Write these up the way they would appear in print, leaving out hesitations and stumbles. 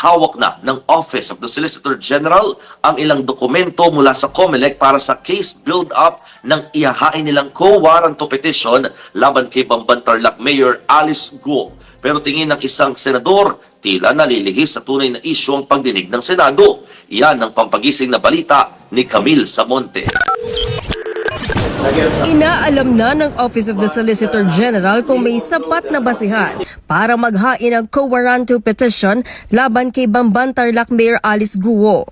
hawak na ng Office of the Solicitor General ang ilang dokumento mula sa COMELEC para sa case build-up ng ihahain nilang co-warranto petition laban kay Bamban-Tarlac Mayor Alice Guo. Pero tingin ng isang senador, tila nalilihis sa tunay na isyu ang pagdinig ng Senado. Yan ang pampagising na balita ni Camille Samonte. Inaalam na ng Office of the Solicitor General kung may sapat na basihan para maghain ng co-warranto petition laban kay Bamban-Tarlac Mayor Alice Guo.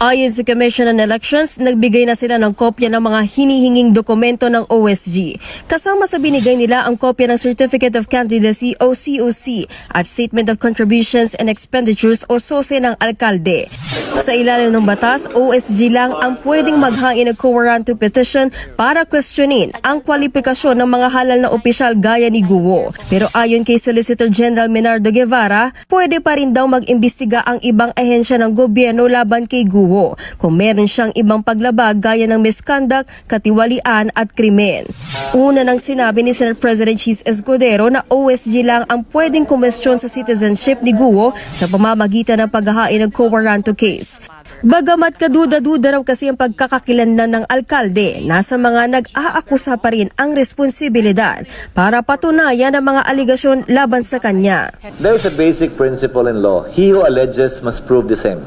Ayon sa Commission on Elections, nagbigay na sila ng kopya ng mga hinihinging dokumento ng OSG. Kasama sa binigay nila ang kopya ng Certificate of Candidacy o COC at Statement of Contributions and Expenditures o SOSE ng alkalde. Sa ilalim ng batas, OSG lang ang pwedeng maghain ng co-warranto petition para questionin ang kwalifikasyon ng mga halal na opisyal gaya ni Guo. Pero ayon kay Solicitor General Menardo Guevara, pwede pa rin daw mag-imbestiga ang ibang ahensya ng gobyerno laban kay Guo kung meron siyang ibang paglabag gaya ng misconduct, katiwalian at krimen. Una nang sinabi ni Senate President Cheese Escudero na OSG lang ang pwedeng kumestyon sa citizenship ni Guo sa pamamagitan ng paghahain ng co-warranto case. Bagamat kaduda-duda raw kasi ang pagkakakilanlan ng alkalde, nasa mga nag-aakusa pa rin ang responsibilidad para patunayan ang mga aligasyon laban sa kanya. There's a basic principle in law. He who alleges must prove the same.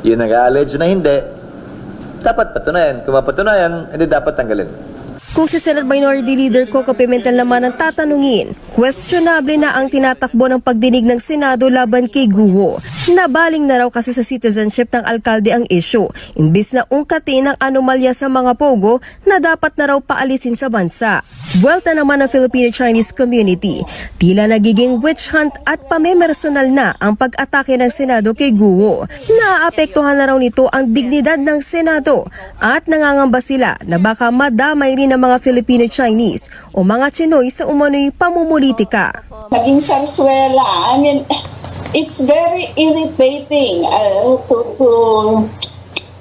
Yung nag-allege na hindi, dapat patunayan. Kung mapatunayan, hindi dapat tanggalin. Kung si Senate Minority Leader Coco Pimentel naman ang tatanungin, questionable na ang tinatakbo ng pagdinig ng Senado laban kay Guo. Nabaling na raw kasi sa citizenship ng alkalde ang issue, imbis na ungkatin ang anomalya sa mga pogo na dapat na raw paalisin sa bansa. Buwelta naman ng Filipino-Chinese community, tila nagiging witch hunt at pamemersonal na ang pag-atake ng Senado kay Guo. Naaapektuhan na raw nito ang dignidad ng Senado at nangangamba sila na baka madamay rin ng mga Filipino-Chinese o mga Chinoy sa umano'y pamumulitika. Naging sarswela. I mean, it's very irritating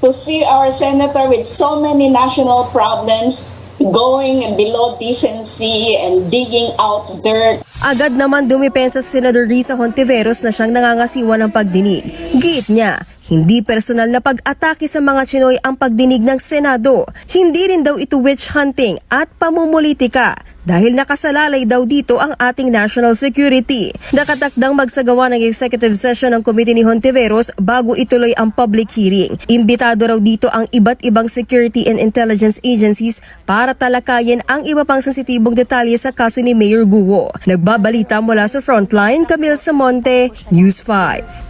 to see our senator with so many national problems going below decency and digging out dirt. Agad naman dumipensa si Senador Risa Hontiveros na siyang nangangasiwa ng pagdinig. Giit niya, hindi personal na pag-atake sa mga Chinoy ang pagdinig ng Senado. Hindi rin daw ito witch hunting at pamumulitika dahil nakasalalay daw dito ang ating national security. Nakatakdang magsagawa ng executive session ng komite ni Hontiveros bago ituloy ang public hearing. Imbitado raw dito ang iba't ibang security and intelligence agencies para talakayin ang iba pang sensitibong detalye sa kaso ni Mayor Guo. Nagbabalita mula sa Frontline, Camille Samonte, News 5.